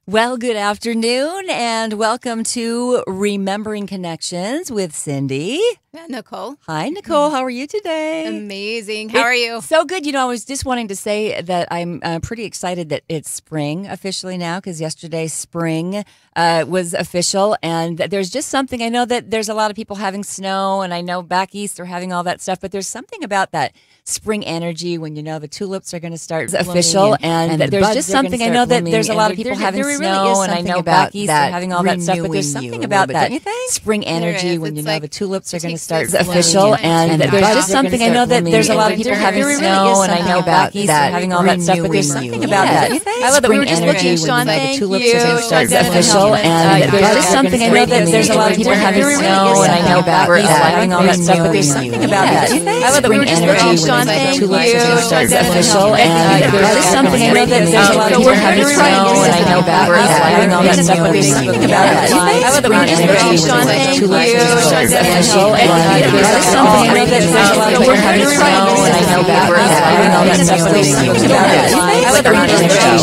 Well, good afternoon and welcome to Remembering Connections with Cindy. Nicole. Hi, Nicole. How are you today? Amazing. How are you? So good. You know, I was just wanting to say that I'm pretty excited that it's spring officially now because yesterday spring was official. And there's just something, I know that there's a lot of people having snow and I know back east they're having all that stuff, but there's something about that spring energy when you know the tulips are going to start official and there's just something, I know that there's a lot of people having snow and I know back east they're having all that stuff, but there's something about that spring energy when you know the tulips are going to start official and there's just something, I know that there's a lot of people having snow and I know back east they're having all that stuff, but there's something about that I love that we were just looking, Sean, the tulips are going to start official and there's just something, I know that there's a lot of people having snow and I know back east they're having all that stuff, but there's something about that I love that we were just looking, Sean, the tulips are going to start official and there's just something, I know that there's a lot of people having snow and I know back east they're having all that stuff, but there's something about that I love that we were just looking, Sean, the tulips are going to start official and there's just something, I know that there's a lot of people having snow and I know back east they're having all that stuff, but there's something about that I love that we were just looking,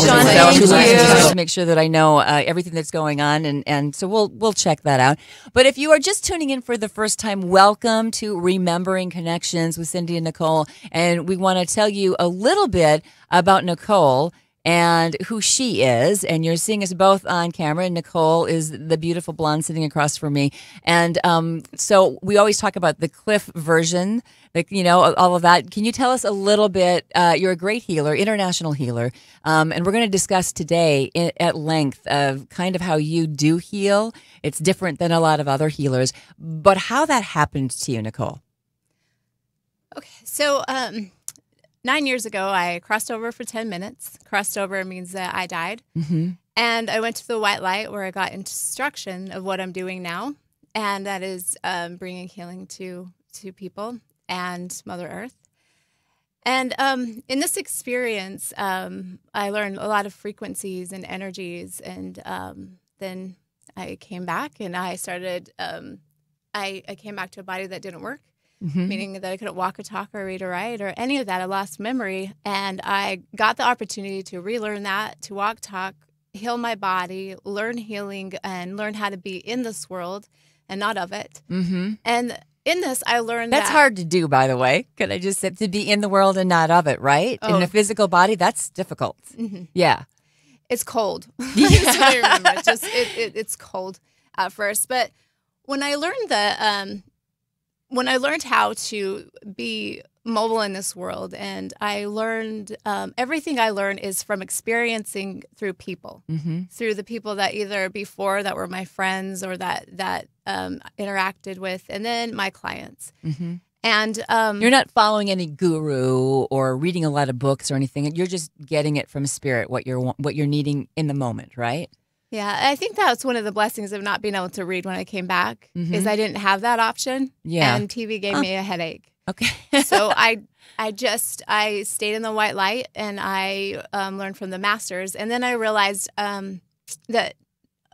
Sean, to make sure that I know everything that's going on and so we'll check that out. But if you are just tuning in for the first time, welcome to Remembering Connections with Cindy and Nicole, and we want to tell you a little bit about Nicole and who she is. And you're seeing us both on camera. Nicole is the beautiful blonde sitting across from me. And so we always talk about the Cliff version, like, you know, all of that. Can you tell us a little bit? You're a great healer, international healer. And we're going to discuss today at length of kind of how you do heal. It's different than a lot of other healers. But how that happened to you, Nicole. Okay, so 9 years ago, I crossed over for 10 minutes. Crossed over means that I died. Mm-hmm. And I went to the white light where I got instruction of what I'm doing now. And that is bringing healing to people and Mother Earth. And in this experience, I learned a lot of frequencies and energies. And then I came back and I started, I came back to a body that didn't work. Mm-hmm. Meaning that I couldn't walk or talk or read or write or any of that. I lost memory. And I got the opportunity to relearn that, to walk, talk, heal my body, learn healing, and learn how to be in this world and not of it. Mm-hmm. And in this, I learned that's hard to do, by the way. Could I just say to be in the world and not of it, right? Oh. In a physical body, that's difficult. Mm-hmm. Yeah. It's cold. That's what I remember. It's cold at first. But when I learned when I learned how to be mobile in this world, and I learned everything I learned is from experiencing through people, mm-hmm. through the people that either before that were my friends or that interacted with, and then my clients. Mm-hmm. And you're not following any guru or reading a lot of books or anything. You're just getting it from spirit, what you're needing in the moment, right? Yeah, I think that's one of the blessings of not being able to read when I came back, mm-hmm. is I didn't have that option. Yeah. And TV gave me a headache. Okay. So I stayed in the white light and I learned from the masters. And then I realized that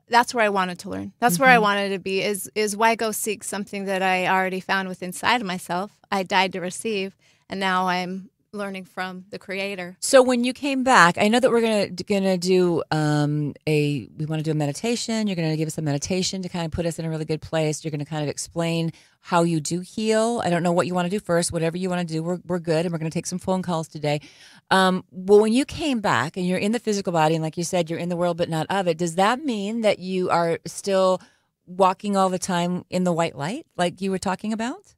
that's where I wanted to learn. That's mm-hmm. where I wanted to be is why go seek something that I already found within inside of myself. I died to receive, and now I'm learning from the Creator. So when you came back, I know that we're gonna do we want to do a meditation. You're gonna give us a meditation to kind of put us in a really good place. You're gonna kind of explain how you do heal. I don't know what you want to do first. Whatever you want to do, we're good, and we're gonna take some phone calls today. Well, when you came back and you're in the physical body, and like you said, you're in the world but not of it. Does that mean that you are still walking all the time in the white light, like you were talking about?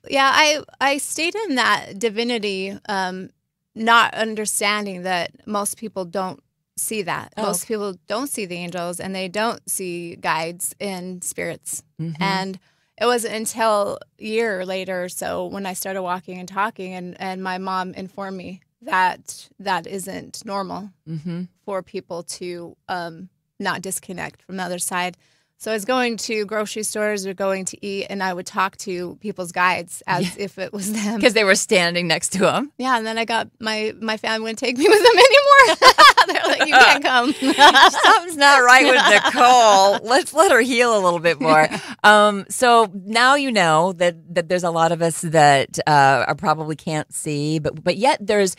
Yeah, I stayed in that divinity, not understanding that most people don't see that. Oh, most okay. people don't see the angels, and they don't see guides and spirits. Mm-hmm. And it wasn't until a year later or so when I started walking and talking, and my mom informed me that that isn't normal mm-hmm. for people to not disconnect from the other side. So I was going to grocery stores or going to eat, and I would talk to people's guides as if it was them. Because they were standing next to them. Yeah, and then I got my family wouldn't take me with them anymore. They're like, you can't come. Something's not right with Nicole. Let's let her heal a little bit more. So now you know that there's a lot of us that are probably can't see, but yet there's,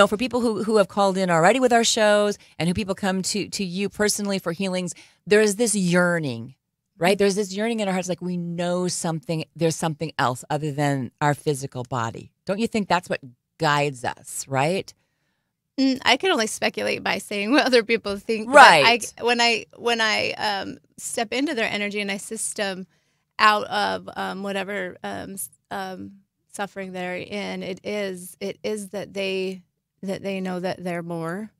for people who have called in already with our shows and who people come to you personally for healings, there's this yearning, right? There's this yearning in our hearts, like we know there's something else other than our physical body. Don't you think that's what guides us, right? I can only speculate by saying what other people think. Right. When I step into their energy and I system out of whatever suffering they're in, it is that they know that they're more.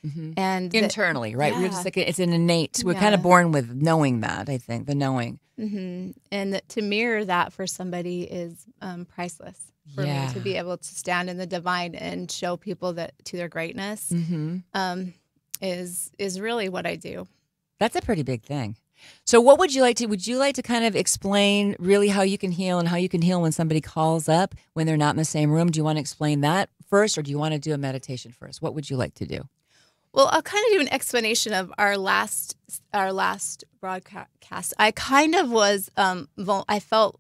Mm-hmm. And internally, right? Yeah. We're just like, it's an innate. We're kind of born with knowing that. I think the knowing, and to mirror that for somebody is priceless. For me to be able to stand in the divine and show people that to their greatness is really what I do. That's a pretty big thing. So what would you like to kind of explain really how you can heal and how you can heal when somebody calls up when they're not in the same room? Do you want to explain that first, or do you want to do a meditation first? What would you like to do? Well, I'll kind of do an explanation of our last broadcast. I kind of was I felt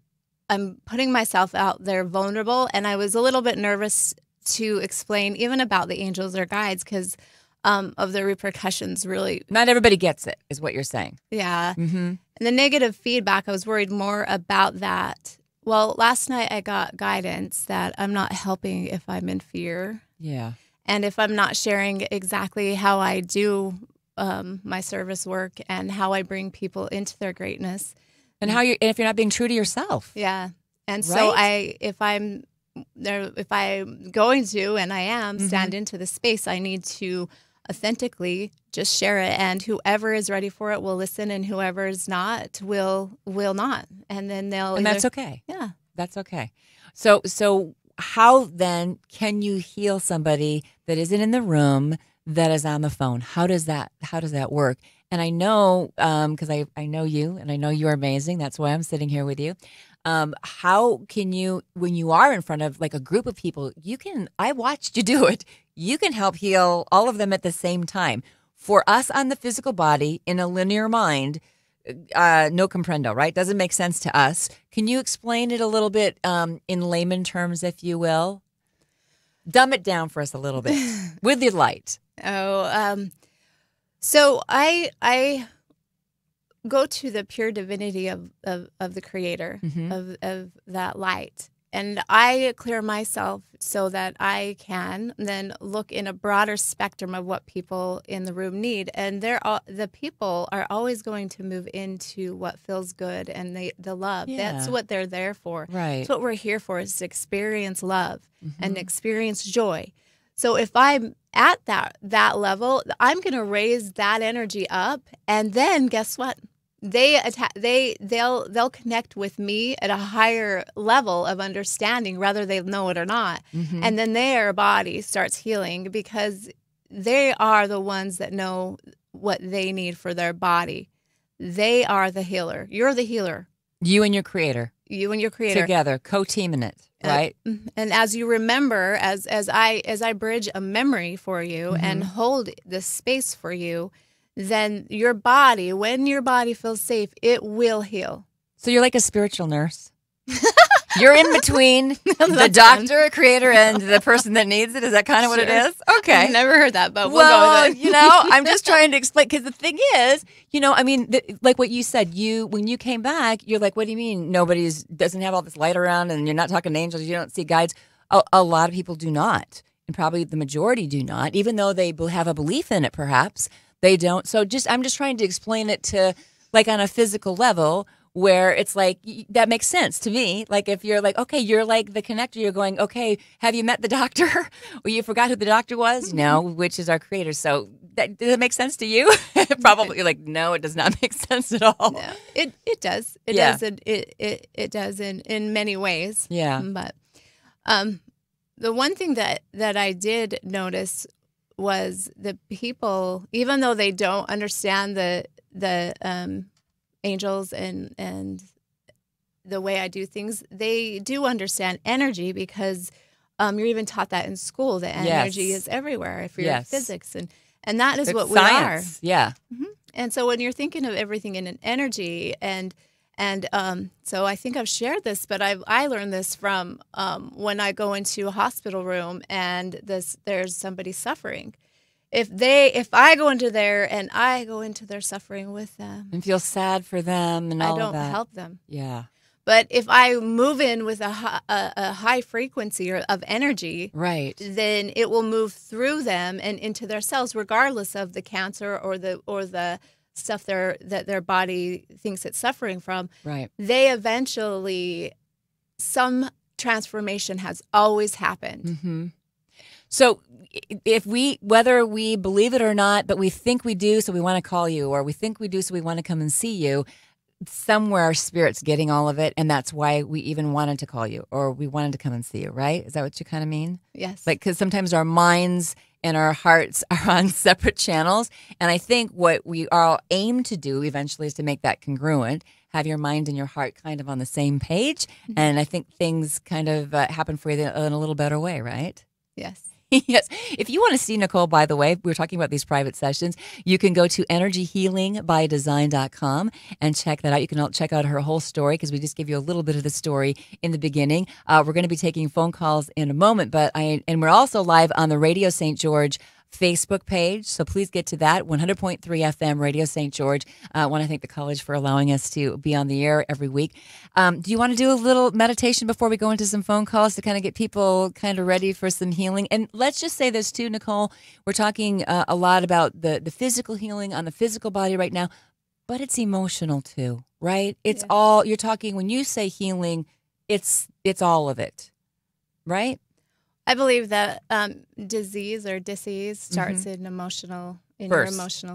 I'm putting myself out there vulnerable, and I was a little bit nervous to explain even about the angels or guides because of the repercussions. Really, not everybody gets it, is what you're saying. Yeah. Mm-hmm. And the negative feedback, I was worried more about that. Well, last night I got guidance that I'm not helping if I'm in fear. Yeah. And if I'm not sharing exactly how I do my service work and how I bring people into their greatness. And if you're not being true to yourself. Yeah. And so if I'm going to, and I am, stand into the space, I need to authentically just share it. And whoever is ready for it will listen, and whoever is not will not. And then and that's okay. Yeah. That's okay. So how then can you heal somebody that isn't in the room, that is on the phone? How does that work? And I know, because I know you, and I know you're amazing. That's why I'm sitting here with you. How can you, when you are in front of like a group of people, I watched you do it. You can help heal all of them at the same time. For us on the physical body, in a linear mind, no comprendo, right? Doesn't make sense to us. Can you explain it a little bit in layman terms, if you will? Dumb it down for us a little bit with your light. So I go to the pure divinity of the Creator, of that light. And I clear myself so that I can then look in a broader spectrum of what people in the room need. And the people are always going to move into what feels good and the love. Yeah. That's what they're there for. Right. That's what we're here for, is to experience love and experience joy. So if I'm at that level, I'm going to raise that energy up, and then guess what? They'll connect with me at a higher level of understanding, whether they know it or not. And then their body starts healing because they are the ones that know what they need for their body. They are the healer. You're the healer. You and your Creator. You and your Creator together, co-teaming it, right? And as you remember, as I bridge a memory for you and hold this space for you, then your body, when your body feels safe, it will heal. So you're like a spiritual nurse. You're in between the doctor, Creator, and the person that needs it. Is that kind of what it is? Okay. I've never heard that, but we'll go with it. I'm just trying to explain, because the thing is, like what you said, when you came back, you're like, what do you mean doesn't have all this light around, and you're not talking to angels, you don't see guides? A lot of people do not, and probably the majority do not, even though they have a belief in it, perhaps. They don't. So I'm just trying to explain it to, like, on a physical level, where it's like, that makes sense to me. Like, if you're like, okay, you're like the connector, you're going, okay, have you met the doctor? Or you forgot who the doctor was? No, which is our Creator. So does it make sense to you? Probably. You're like, no, it does not make sense at all. No, it does. It does. It does in many ways. Yeah. But the one thing that I did notice was the people, even though they don't understand the angels and the way I do things, they do understand energy, because you're even taught that in school, that energy is everywhere if you're in physics, and that is what science. we are. Yeah. And so when you're thinking of everything in an energy, and And so I think I've shared this, but I learned this from when I go into a hospital room and there's somebody suffering. If I go into there and I go into their suffering with them and feel sad for them and all I of that. don't help them. Yeah. But if I move in with a high frequency of energy, right, then it will move through them and into their cells, regardless of the cancer or the stuff that their body thinks it's suffering from. Right. They eventually, some transformation has always happened. Mm-hmm. So whether we believe it or not, but we think we do, so we want to call you, or we think we do, so we want to come and see you, somewhere our spirit's getting all of it, and that's why we even wanted to call you, or we wanted to come and see you, right? Is that what you kind of mean? Yes. Like, because sometimes our minds and our hearts are on separate channels, and I think what we all aim to do eventually is to make that congruent, have your mind and your heart kind of on the same page, and I think things kind of happen for you in a little better way, right? Yes. Yes. If you want to see Nicole, by the way, we were talking about these private sessions, you can go to energyhealingbydesign.com and check that out. You can check out her whole story because we just give you a little bit of the story in the beginning. We're going to be taking phone calls in a moment, and we're also live on the Radio St. George Facebook page, so please get to that. 100.3 FM Radio St. George. I want to thank the college for allowing us to be on the air every week. Do you want to do a little meditation before we go into some phone calls to kind of get people kind of ready for some healing? And let's just say this too, Nicole. We're talking a lot about the physical healing on the physical body right now, but it's emotional too, right? It's all, you're talking, when you say healing, it's all of it, right? I believe that disease or disease starts in your emotional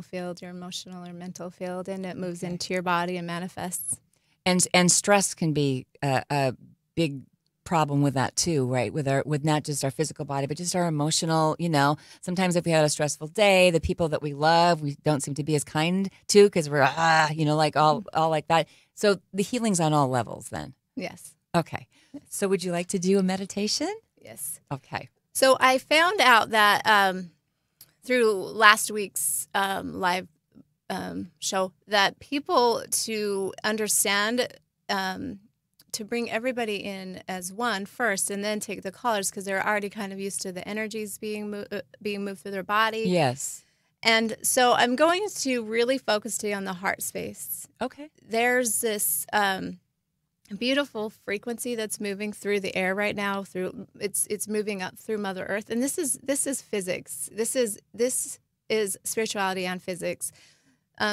field, your emotional or mental field, and it moves into your body and manifests. And stress can be a big problem with that too, right? With not just our physical body, but just our emotional. Sometimes if we had a stressful day, the people that we love, we don't seem to be as kind to because we're like all like that. So the healing's on all levels then. Yes. Okay. So would you like to do a meditation? Yes. Okay. So I found out that through last week's live show that people to understand, to bring everybody in as one first and then take the callers because they're already kind of used to the energies being moved through their body. Yes. And so I'm going to really focus today on the heart space. Okay. There's this beautiful frequency that's moving through the air right now. It's moving up through Mother Earth, and this is physics. This is spirituality and physics.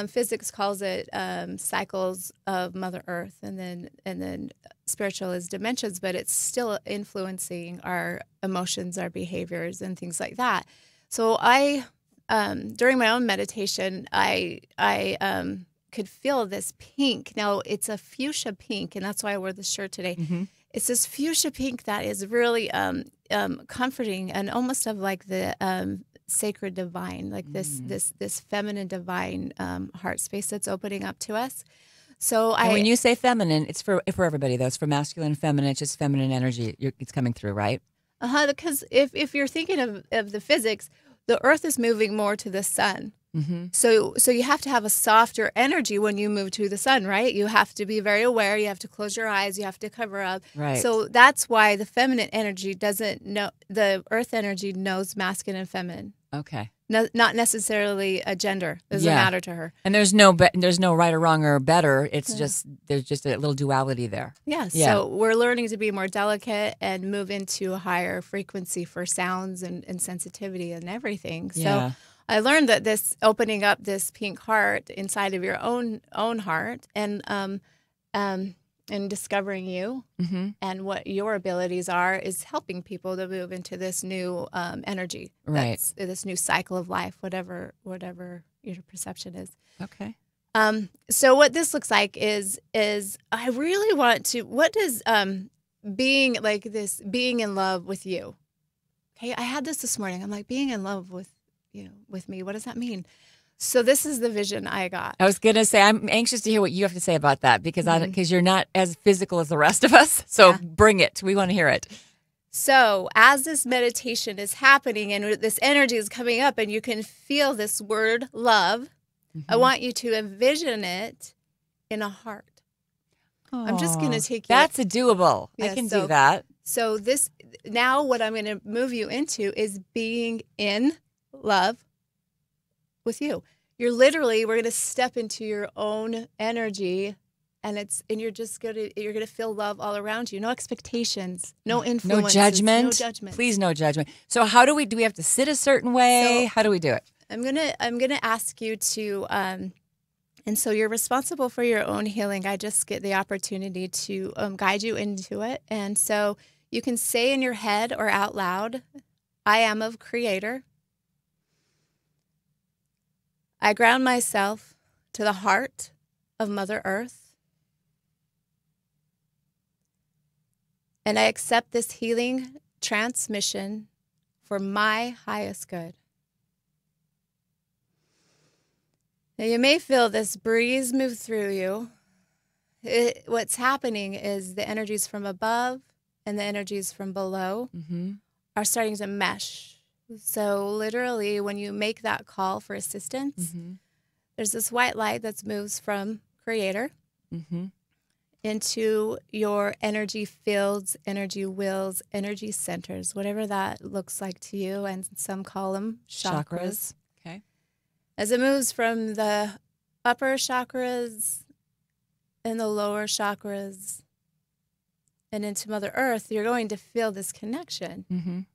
Physics calls it cycles of Mother Earth, and then spiritual is dimensions, but it's still influencing our emotions, our behaviors, and things like that. So I, during my own meditation, I could feel this pink. Now it's a fuchsia pink, and that's why I wore this shirt today. Mm-hmm. It's this fuchsia pink that is really comforting and almost of like the sacred divine, like this feminine divine heart space that's opening up to us. So when you say feminine, it's for everybody though. It's for masculine and feminine. It's just feminine energy. It's coming through, right? Because if you're thinking of the physics, the earth is moving more to the sun. Mm-hmm. So you have to have a softer energy when you move to the sun, right? You have to be very aware. You have to close your eyes. You have to cover up. Right. So that's why the feminine energy doesn't know. The earth energy knows masculine and feminine. Okay. No, not necessarily a gender. Doesn't matter to her. And there's no right or wrong or better. It's just there's just a little duality there. Yeah. So we're learning to be more delicate and move into a higher frequency for sounds and sensitivity and everything. Yeah. So I learned that this opening up this pink heart inside of your own heart and discovering you and what your abilities are is helping people to move into this new energy, right? This new cycle of life, whatever your perception is. Okay. So what this looks like is I really want to. What does being like this, being in love with you? Okay, I had this morning. I'm like, being in love with me. What does that mean? So this is the vision I got. I was going to say, I'm anxious to hear what you have to say about that because you're not as physical as the rest of us. So bring it. We want to hear it. So as this meditation is happening and this energy is coming up and you can feel this word love, I want you to envision it in a heart. I'm just going to take you. That's doable. Yeah, I can do that. So now what I'm going to move you into is being in love with you. We're going to step into your own energy, and you're going to feel love all around you. No expectations, no influences, no judgment. No judgment. Please, no judgment. So how do we have to sit a certain way? How do we do it? I'm going to ask you to and so you're responsible for your own healing. I just get the opportunity to guide you into it. And so you can say in your head or out loud, I am of Creator. I ground myself to the heart of Mother Earth. And I accept this healing transmission for my highest good. Now, you may feel this breeze move through you. What's happening is the energies from above and the energies from below are starting to mesh. So literally, when you make that call for assistance, there's this white light that moves from Creator into your energy fields, energy wheels, energy centers, whatever that looks like to you. And some call them chakras. Okay. As it moves from the upper chakras and the lower chakras and into Mother Earth, you're going to feel this connection.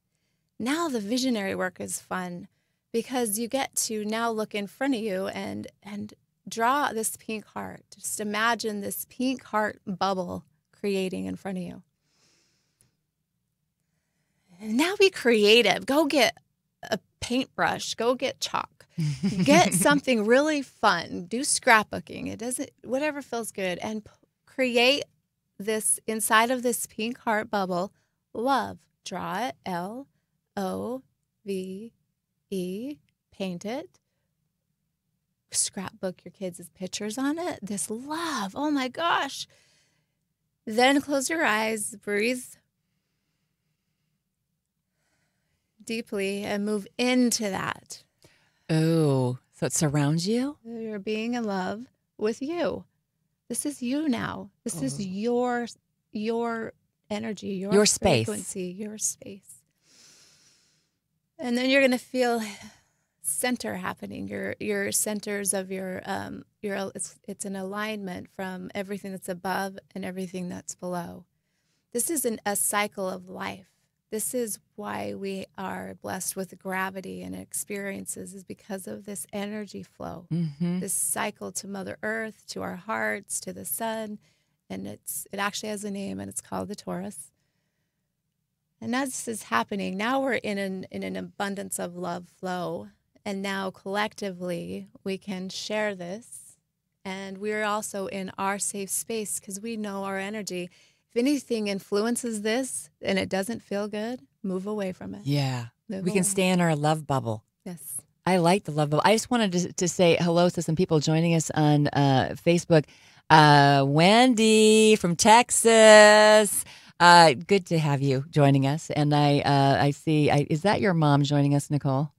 Now the visionary work is fun because you get to now look in front of you and draw this pink heart. Just imagine this pink heart bubble creating in front of you. And now be creative. Go get a paintbrush. Go get chalk. Get something really fun. Do scrapbooking. Whatever feels good. And create this inside of this pink heart bubble, love. Draw it, LOVE, paint it. Scrapbook your kids' pictures on it. This love. Oh my gosh. Then close your eyes, breathe deeply, and move into that. Oh, so it surrounds you? You're being in love with you. This is you now. This is your energy, your space. Frequency, your space. And then you're going to feel center happening. Your centers of it's an alignment from everything that's above and everything that's below. This is a cycle of life. This is why we are blessed with gravity and experiences, is because of this energy flow, this cycle to Mother Earth, to our hearts, to the sun. And it actually has a name, and it's called the Taurus. And as this is happening, now we're in an abundance of love flow. And now collectively, we can share this. And we're also in our safe space because we know our energy. If anything influences this and it doesn't feel good, move away from it. Yeah. We can stay in our love bubble. Yes. I like the love bubble. I just wanted to say hello to some people joining us on Facebook. Wendy from Texas. Good to have you joining us. And I see, is that your mom joining us, Nicole?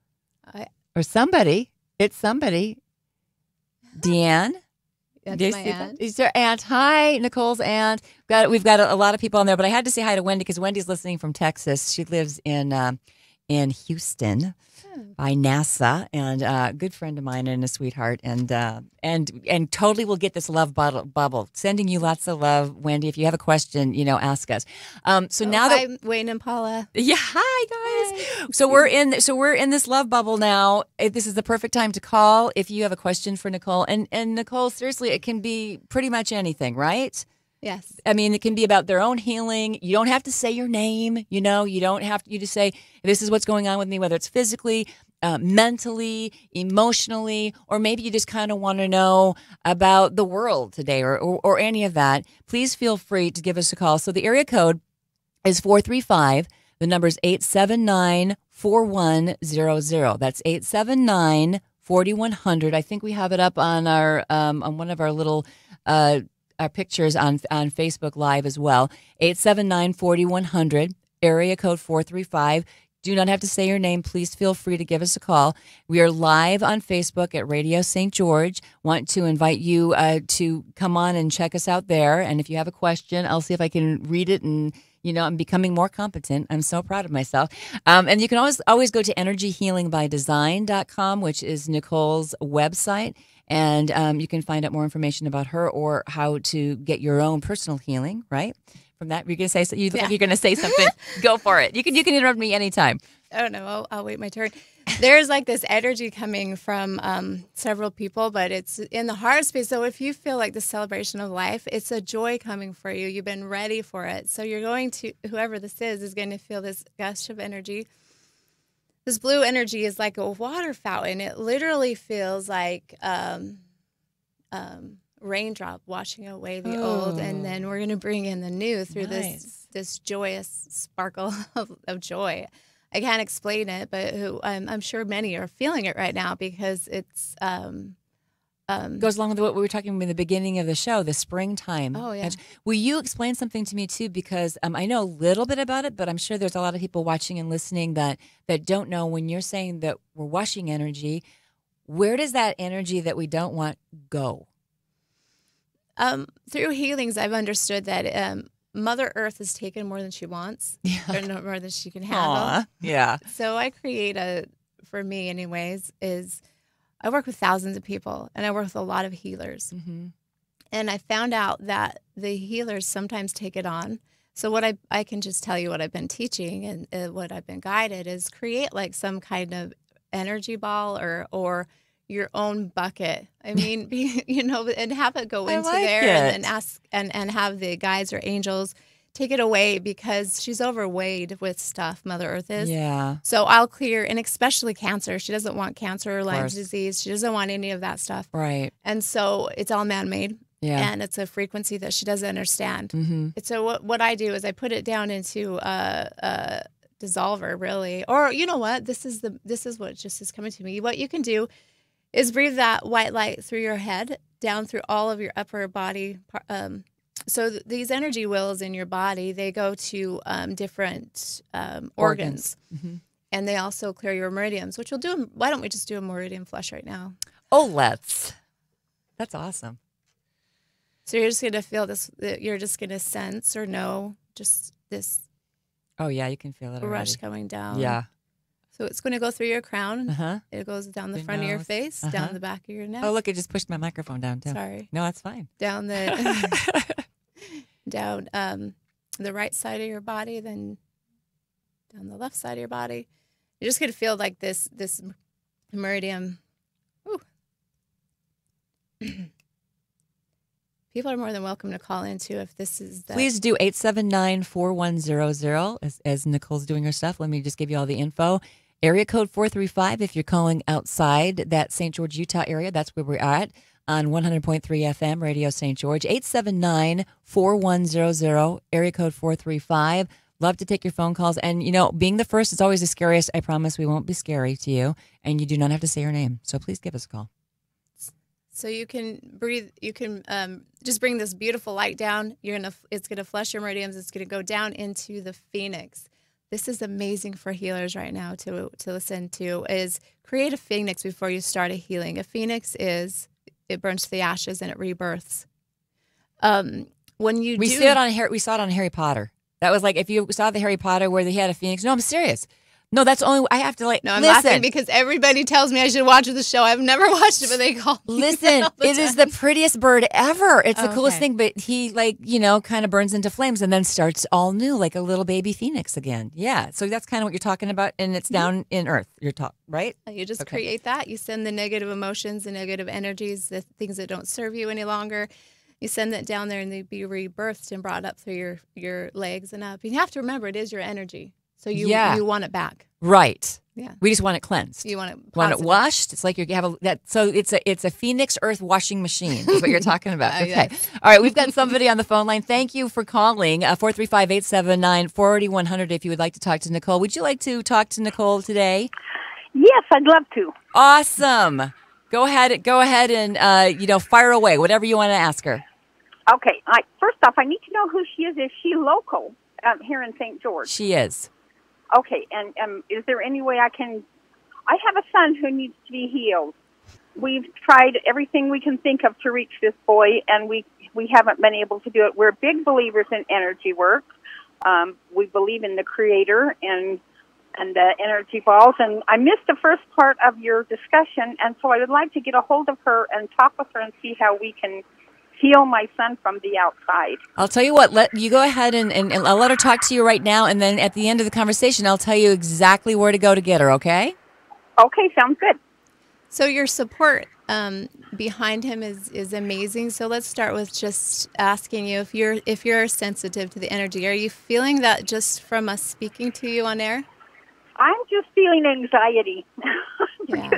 Or somebody. It's somebody. Deanne? That's my aunt. Is your aunt? Hi, Nicole's aunt. We've got a lot of people on there, but I had to say hi to Wendy because Wendy's listening from Texas. She lives in Houston by NASA, and a good friend of mine and a sweetheart, and totally will get this love bubble. Sending you lots of love, Wendy. If you have a question, ask us. Now that Wayne and Paula. Yeah, hi guys. Hi. So we're in this love bubble now. This is the perfect time to call if you have a question for Nicole. And Nicole, seriously, it can be pretty much anything, right? Yes. I mean, it can be about their own healing. You don't have to say your name. You don't have to. You just say, this is what's going on with me, whether it's physically, mentally, emotionally, or maybe you just kind of want to know about the world today or any of that. Please feel free to give us a call. So the area code is 435. The number is 879-4100. That's 879-4100. I think we have it up on our on one of our little our pictures on Facebook Live as well. 879-4100, area code 435. do not have to say your name. Please feel free to give us a call. We are live on Facebook at Radio St. George. Want to invite you to come on and check us out there. And if you have a question, I'll see if I can read it. And, I'm becoming more competent. I'm so proud of myself. And you can always go to energyhealingbydesign.com, which is Nicole's website. And you can find out more information about her or how to get your own personal healing, right? From that, you're going to say so. You look like you're going to say something. Go for it. You can interrupt me anytime. Oh no, I'll wait my turn. There's like this energy coming from several people, but it's in the heart space. So if you feel like the celebration of life, it's a joy coming for you. You've been ready for it. So you're going to, whoever this is going to feel this gush of energy. This blue energy is like a water fountain. It literally feels like raindrop washing away the old, and then we're going to bring in the new through this joyous sparkle of joy. I can't explain it, but I'm sure many are feeling it right now because it's goes along with what we were talking about in the beginning of the show, the springtime. Oh yeah. Will you explain something to me too? Because I know a little bit about it, but I'm sure there's a lot of people watching and listening that don't know. When you're saying that we're washing energy, where does that energy that we don't want go? Through healings, I've understood that Mother Earth has taken more than she wants, or more than she can handle. Yeah. So I create for me anyways, is I work with thousands of people, and I work with a lot of healers. Mm-hmm. And I found out that the healers sometimes take it on. So what I can just tell you what I've been teaching and what I've been guided is create like some kind of energy ball or your own bucket. I mean, and have it go into there and ask and have the guides or angels take it away because she's overweighed with stuff, Mother Earth is. Yeah. So I'll clear, and especially cancer. She doesn't want cancer or Lyme disease. She doesn't want any of that stuff. Right. And so it's all man-made. Yeah. And it's a frequency that she doesn't understand. Mm-hmm. And so what I do is I put it down into a dissolver, really. Or you know what? This is what just is coming to me. What you can do is breathe that white light through your head, down through all of your upper body. So these energy wheels in your body, they go to different organs. Mm-hmm. And they also clear your meridians, which we'll do. Why don't we just do a meridian flush right now? Oh, let's. That's awesome. So you're just going to feel this, you're just going to sense or know just this. Oh, yeah, you can feel it rush already. coming down. Yeah. So it's going to go through your crown. Uh-huh. It goes down the front of your face, down the back of your neck. Oh, look, it just pushed my microphone down, too. Sorry. No, that's fine. Down the the right side of your body, then down the left side of your body. You're just going to feel like this meridian. Ooh. People are more than welcome to call in, too, if this is the... Please do 879-4100 as Nicole's doing her stuff. Let me just give you all the info. Area code 435 if you're calling outside that St. George, Utah area. That's where we're at on 100.3 FM, Radio St. George. 879-4100, area code 435. Love to take your phone calls. And, being the first is always the scariest. I promise we won't be scary to you. And you do not have to say your name. So please give us a call. So you can breathe. You can just bring this beautiful light down. It's gonna flush your meridians. It's gonna go down into the phoenix. This is amazing for healers right now to listen to. Is create a phoenix before you start a healing. A phoenix it burns to the ashes and it rebirths. When we saw it on Harry Potter. That was like if you saw the Harry Potter where he had a phoenix. No, I'm serious. No, that's only I have to No, I'm listen. laughing because everybody tells me I should watch the show. I've never watched it, but they call me. Listen, it is the prettiest bird ever. It's the coolest thing, but he kind of burns into flames and then starts all new like a little baby phoenix again. Yeah, so that's kind of what you're talking about, and it's down in earth. You're right? You just create that. You send the negative emotions, the negative energies, the things that don't serve you any longer. You send that down there, and they be rebirthed and brought up through your legs and up. You have to remember it is your energy. So you want it back. Right. Yeah. We just want it cleansed. You want it washed. It's like you have so it's a Phoenix Earth washing machine is what you're talking about. Okay. Yes. All right. We've got somebody on the phone line. Thank you for calling 435-879-4100 if you would like to talk to Nicole. Would you like to talk to Nicole today? Yes, I'd love to. Awesome. Go ahead and fire away whatever you want to ask her. Okay. First off, I need to know who she is. Is she local here in St. George? She is. Okay, and is there any way I have a son who needs to be healed. We've tried everything we can think of to reach this boy, and we haven't been able to do it. We're big believers in energy work. We believe in the Creator and the energy balls. And I missed the first part of your discussion, and so I would like to get a hold of her and talk with her and see how we can heal my son from the outside. I'll tell you what, let you go ahead and I'll let her talk to you right now, and then at the end of the conversation, I'll tell you exactly where to go to get her, okay? Okay, sounds good. So your support behind him is amazing. So let's start with just asking you if you're sensitive to the energy. Are you feeling that just from us speaking to you on air? I'm just feeling anxiety. Yeah.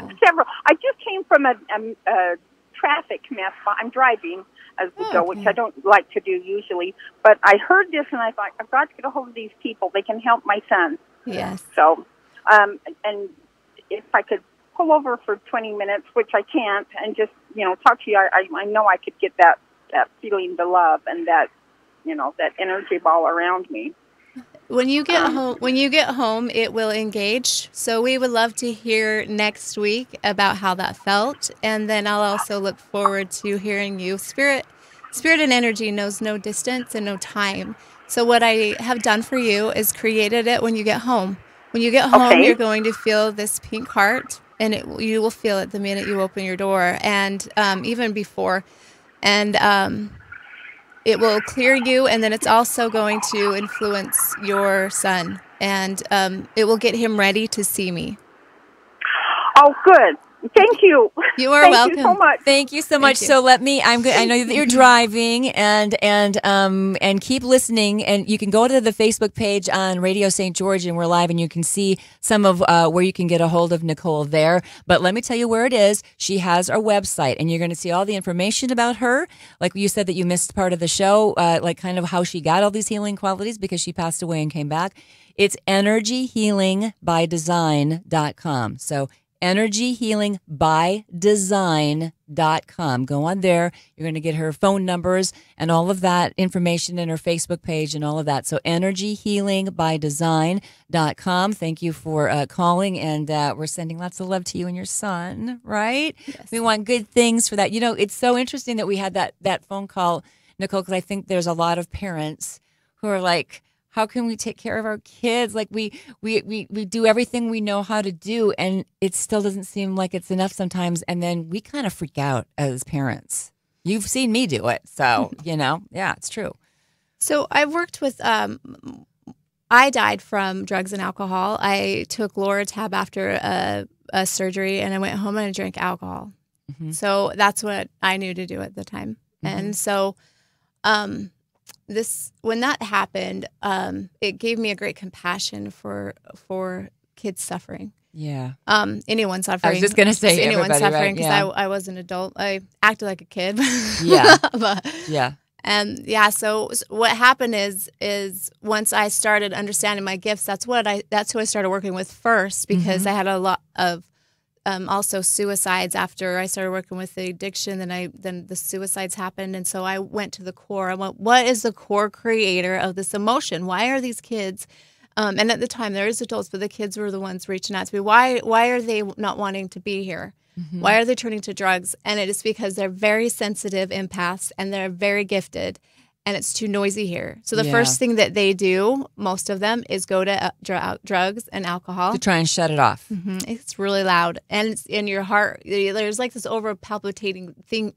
I just came from a traffic mess. I'm driving as we go, which I don't like to do usually. But I heard this, and I thought, I've got to get a hold of these people. They can help my son. Yes. So, and if I could pull over for 20 minutes, which I can't, and just, talk to you, I know I could get that feeling, the love, and that, that energy ball around me. When you get home, it will engage. So we would love to hear next week about how that felt, and then I'll also look forward to hearing you. Spirit and energy knows no distance and no time. So what I have done for you is created it when you get home. When you get home, You're going to feel this pink heart, and you will feel it the minute you open your door, and even before, and it will clear you, and then it's also going to influence your son, and it will get him ready to see me. Oh, good. Thank you. You are welcome. Thank you so much. Thank you so much. So let me. I know that you're driving, and keep listening. And you can go to the Facebook page on Radio St. George, and we're live, and you can see some of where you can get a hold of Nicole there. But let me tell you where it is. She has our website, and you're going to see all the information about her. Like you said that you missed part of the show, like kind of how she got all these healing qualities because she passed away and came back. It's energyhealingbydesign.com. So energyhealingbydesign.com. Go on there. You're going to get her phone numbers and all of that information in her Facebook page and all of that. So energyhealingbydesign.com. Thank you for calling, and we're sending lots of love to you and your son, right? Yes. We want good things for that. It's so interesting that we had that phone call, Nicole, because I think there's a lot of parents who are like, how can we take care of our kids? Like we do everything we know how to do, and it still doesn't seem like it's enough sometimes. And then we kind of freak out as parents. You've seen me do it. So, yeah, it's true. So I've worked with, I died from drugs and alcohol. I took Loratab after a surgery, and I went home and I drank alcohol. Mm-hmm. So that's what I knew to do at the time. Mm-hmm. And so, when that happened, it gave me a great compassion for kids suffering. Yeah. Anyone suffering. I was just going to say anyone suffering, because right? I was an adult. I acted like a kid. Yeah. Yeah. And so what happened is once I started understanding my gifts, that's who I started working with first, because I had a lot of also suicides after I started working with the addiction. Then the suicides happened, and so I went to the core. I went, what is the core creator of this emotion? Why are these kids? And at the time, there is adults, but the kids were the ones reaching out to me. Why are they not wanting to be here? Mm-hmm. Why are they turning to drugs? And it is because they're very sensitive empaths, and they're very gifted. And it's too noisy here. So the first thing that they do, most of them, is go to drugs and alcohol. To try and shut it off. Mm-hmm. It's really loud. And it's in your heart. There's like this over-palpitating thing,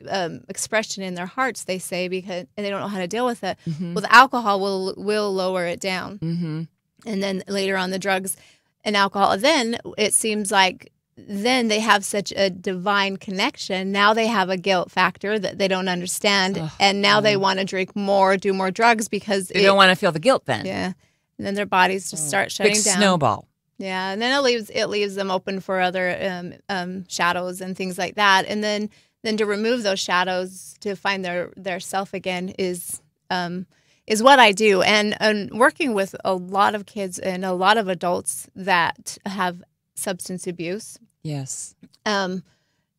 expression in their hearts, they say, and they don't know how to deal with it. Mm-hmm. Well, the alcohol will lower it down. Mm-hmm. And then later on, the drugs and alcohol. Then it seems like then they have such a divine connection. Now they have a guilt factor that they don't understand. And now they want to drink more, do more drugs, because they don't want to feel the guilt then. Yeah. And then their bodies just start shutting Big down. Snowball. Yeah. And then it leaves them open for other shadows and things like that. And then to remove those shadows, to find their self again is what I do. And working with a lot of kids and a lot of adults that have substance abuse. Yes.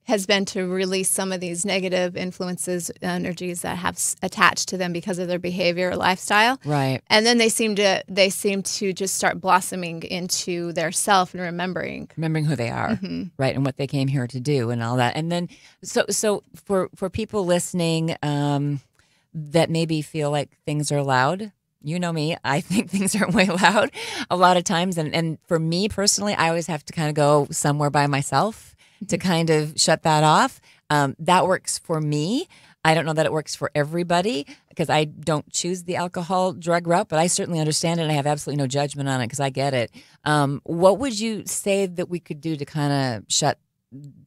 has been to release some of these negative influences, energies that have attached to them because of their behavior or lifestyle. Right. And then they seem to just start blossoming into their self and remembering who they are, right, and what they came here to do and all that. And then so for people listening that maybe feel like things are loud, you know me, I think things are way loud a lot of times. And for me personally, I always have to kind of go somewhere by myself to kind of shut that off. That works for me. I don't know that it works for everybody because I don't choose the alcohol drug route, but I certainly understand it and I have absolutely no judgment on it because I get it. What would you say that we could do to kind of shut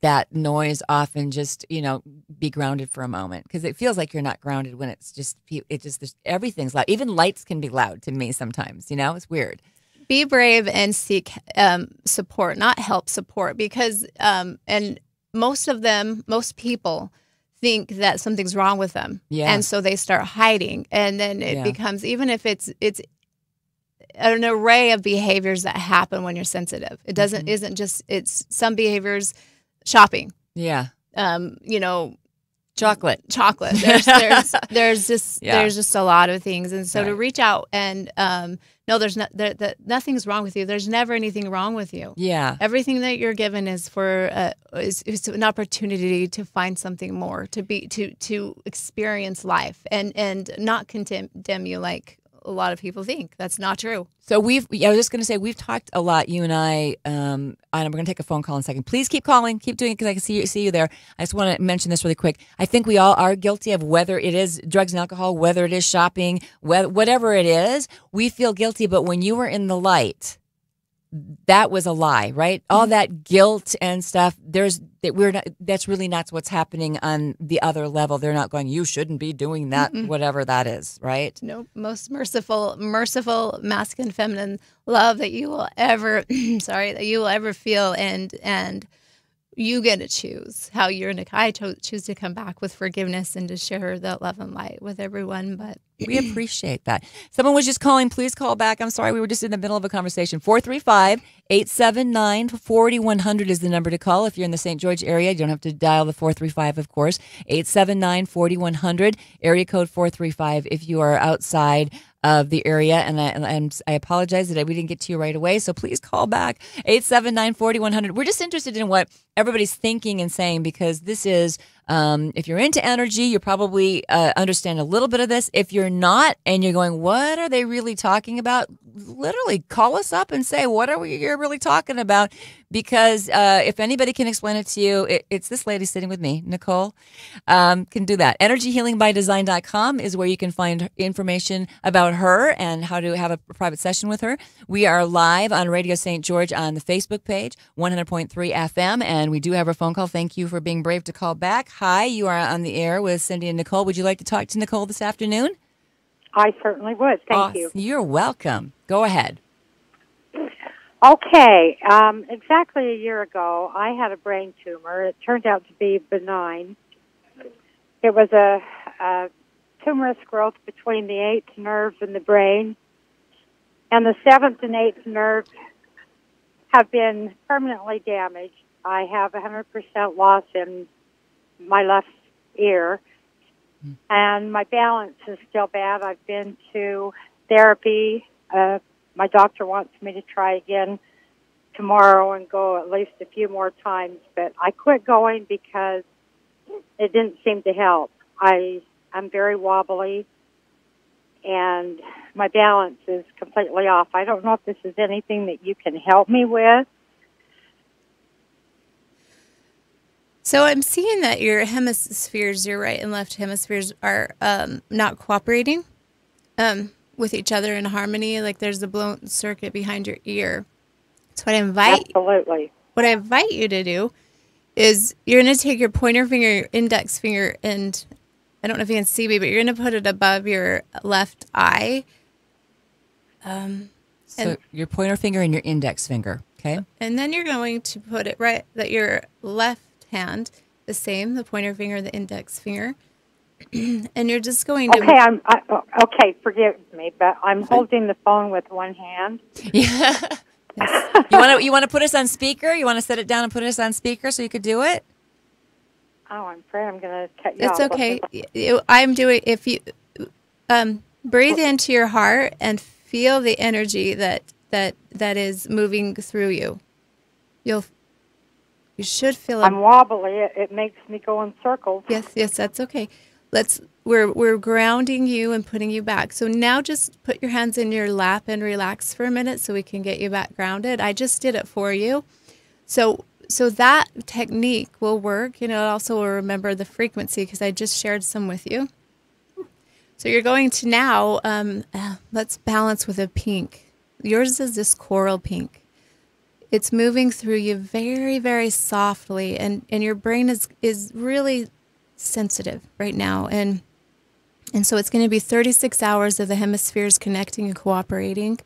that noise off and just, be grounded for a moment? Because it feels like you're not grounded when everything's loud. Even lights can be loud to me sometimes, it's weird. Be brave and seek support, not help, support, because and most people think that something's wrong with them, and so they start hiding, and then it becomes, even if it's an array of behaviors that happen when you're sensitive. It isn't just, it's some behaviors, shopping, chocolate. There's just a lot of things, and so to reach out and no, there's not nothing's wrong with you. There's never anything wrong with you. Yeah, everything that you're given is for is an opportunity to find something more, to experience life, and not condemn you like a lot of people think. That's not true. So I was just going to say, we've talked a lot, you and I, and we're going to take a phone call in a second. Please keep calling, keep doing it, because I can see you there. I just want to mention this really quick. I think we all are guilty of, whether it is drugs and alcohol, whether it is shopping, whatever it is, we feel guilty. But when you were in the light, that was a lie, right? All that guilt and stuff, that's really not what's happening on the other level. They're not going, you shouldn't be doing that, whatever that is, right? No, most merciful masculine, feminine love that you will ever, feel, and you get to choose how you're going to. I choose to come back with forgiveness and to share that love and light with everyone. But we appreciate that. Someone was just calling. Please call back. I'm sorry, we were just in the middle of a conversation. 435-879-4100 is the number to call. If you're in the St. George area, you don't have to dial the 435, of course. 879-4100, area code 435 if you are outside of the area, and I apologize that we didn't get to you right away, so please call back, 879-4100. We're just interested in what everybody's thinking and saying, because this is, if you're into energy, you probably understand a little bit of this. If you're not, and you're going, what are they really talking about? Literally call us up and say, what are you're really talking about? Because if anybody can explain it to you, it's this lady sitting with me, Nicole, can do that. EnergyHealingByDesign.com is where you can find information about her and how to have a private session with her. We are live on Radio St. George on the Facebook page, 100.3 FM, and we do have a phone call. Thank you for being brave to call back. Hi, you are on the air with Cindy and Nicole. Would you like to talk to Nicole this afternoon? I certainly would. Thank you. You're welcome. Go ahead. Okay. Exactly a year ago, I had a brain tumor. It turned out to be benign. It was a tumorous growth between the 8th nerve and the brain, and the 7th and 8th nerve have been permanently damaged. I have 100% loss in my left ear, and my balance is still bad. I've been to therapy. My doctor wants me to try again tomorrow and go at least a few more times, but I quit going because it didn't seem to help. I'm very wobbly, and my balance is completely off. I don't know if this is anything that you can help me with. So I'm seeing that your hemispheres, your right and left hemispheres, are not cooperating with each other in harmony. Like there's a blown circuit behind your ear. So what I invite you to do is you're going to take your pointer finger, your index finger, and I don't know if you can see me, but you're going to put it above your left eye. So your pointer finger and your index finger, okay? And then you're going to put it right that your left hand, the same, the pointer finger, the index finger, and you're just going to. Okay, okay. Forgive me, but I'm holding the phone with one hand. Yeah. Yes. You want to put us on speaker? You want to set it down and put us on speaker so you could do it? Oh, I'm afraid I'm going to cut you It's off. okay. I'm doing, if you breathe into your heart and feel the energy that is moving through you. You should feel I'm wobbly. It makes me go in circles. Yes, that's okay. We're grounding you and putting you back. So now just put your hands in your lap and relax for a minute so we can get you back grounded. I just did it for you. So that technique will work. It also will remember the frequency because I just shared some with you. So you're going to now, let's balance with a pink. Yours is this coral pink. It's moving through you very, very softly, and your brain is really sensitive right now. And so it's going to be 36 hours of the hemispheres connecting and cooperating.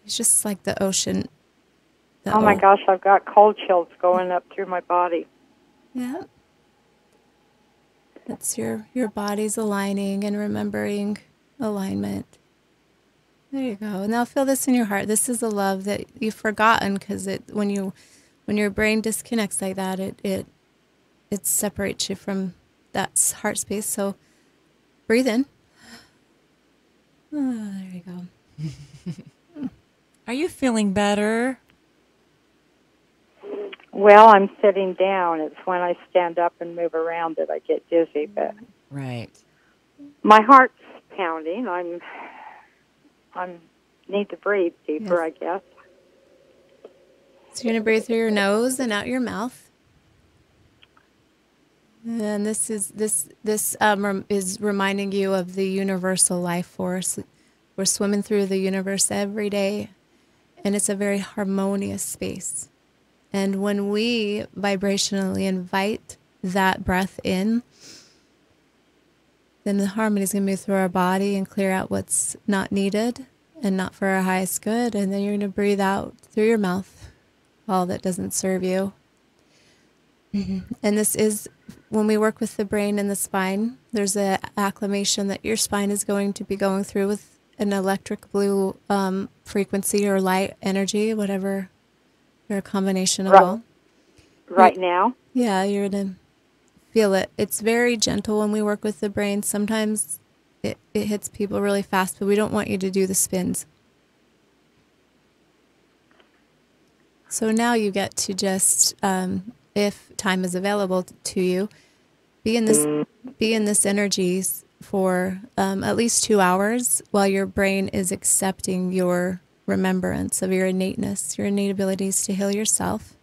It's just like the ocean. Oh my gosh, I've got cold chills going up through my body. Yeah. That's your body's aligning and remembering alignment. There you go. Now feel this in your heart. This is a love that you've forgotten because when your brain disconnects like that, it separates you from that heart space. So breathe in. Oh, there you go. Are you feeling better? Well, I'm sitting down. It's when I stand up and move around that I get dizzy. But right, my heart's pounding. I'm need to breathe deeper, yes. I guess. So you're gonna breathe through your nose and out your mouth. And this is reminding you of the universal life force. We're swimming through the universe every day, and it's a very harmonious space. And when we vibrationally invite that breath in, then the harmony is going to move through our body and clear out what's not needed and not for our highest good. And then you're going to breathe out through your mouth all that doesn't serve you. Mm-hmm. And this is, when we work with the brain and the spine, there's an acclimation that your spine is going to be going through with an electric blue frequency or light energy, whatever. Or a combination of all. Right now? Yeah, you're going to feel it. It's very gentle when we work with the brain. Sometimes it hits people really fast, but we don't want you to do the spins. So now you get to just, if time is available to you, be in this energy for at least 2 hours while your brain is accepting your remembrance of your innateness, your innate abilities to heal yourself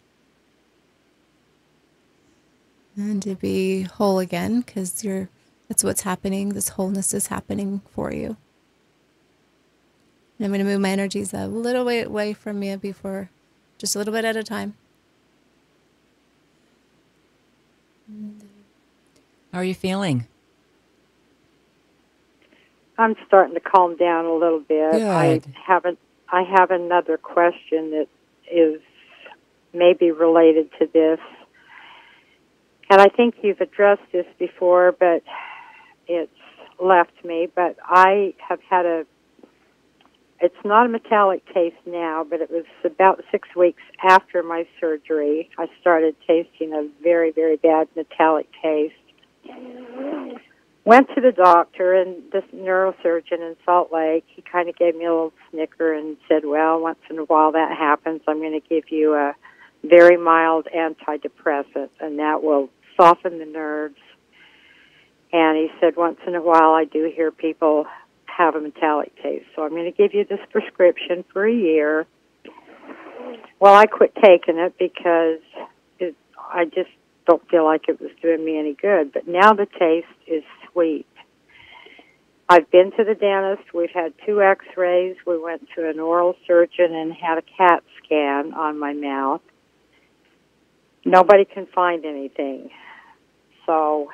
and to be whole again, because that's what's happening. This wholeness is happening for you. And I'm going to move my energies a little way away from you before, just a little bit at a time. How are you feeling? I'm starting to calm down a little bit. Good. I have another question that is maybe related to this. And I think you've addressed this before, but it's left me. But I have had it's not a metallic taste now, but it was about 6 weeks after my surgery. I started tasting a very, very bad metallic taste. Went to the doctor, and this neurosurgeon in Salt Lake, he kind of gave me a little snicker and said, well, once in a while that happens, I'm going to give you a very mild antidepressant, and that will soften the nerves. And he said, once in a while I do hear people have a metallic taste, so I'm going to give you this prescription for a year. Well, I quit taking it because I just don't feel like it was doing me any good. But now the taste is sweet. I've been to the dentist. We've had 2 x-rays. We went to an oral surgeon and had a CAT scan on my mouth. Nobody can find anything. So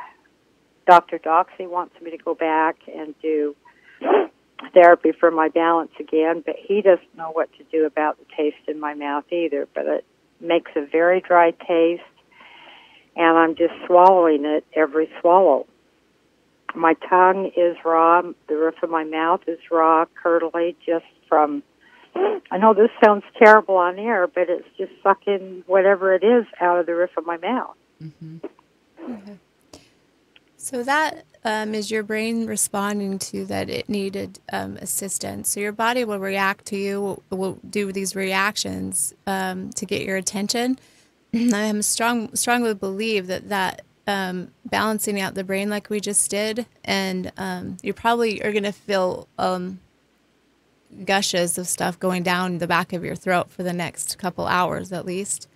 Dr. Doxy wants me to go back and do therapy for my balance again, but he doesn't know what to do about the taste in my mouth either. But it makes a very dry taste, and I'm just swallowing it every swallow. My tongue is raw. The roof of my mouth is raw, curdly, just from, I know this sounds terrible on air, but it's just sucking whatever it is out of the roof of my mouth. Mm-hmm. Okay. So that is your brain responding to that it needed assistance. So your body will react to you, will do these reactions to get your attention. I am strongly believe that balancing out the brain like we just did, and you probably are going to feel gushes of stuff going down the back of your throat for the next couple hours at least.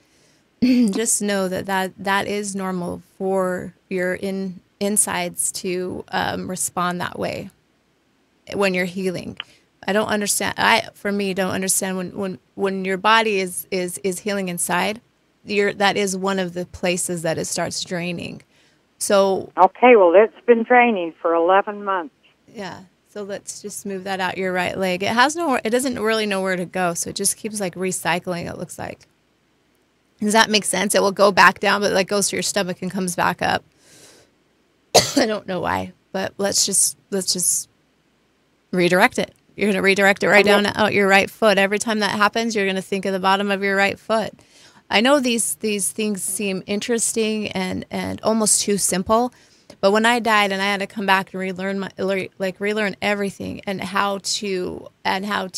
Just know that is normal for your insides to respond that way when you're healing. I don't understand. Don't understand when your body is healing inside. That is one of the places that it starts draining. So okay, well, it's been draining for 11 months. Yeah. So let's just move that out your right leg. It doesn't really know where to go, so it just keeps like recycling. It looks like. Does that make sense? It will go back down, but it like goes to your stomach and comes back up. I don't know why, but let's just redirect it. You're going to redirect it right down out your right foot. Every time that happens, you're going to think of the bottom of your right foot. I know these things seem interesting and almost too simple, but when I died and I had to come back and relearn everything and how to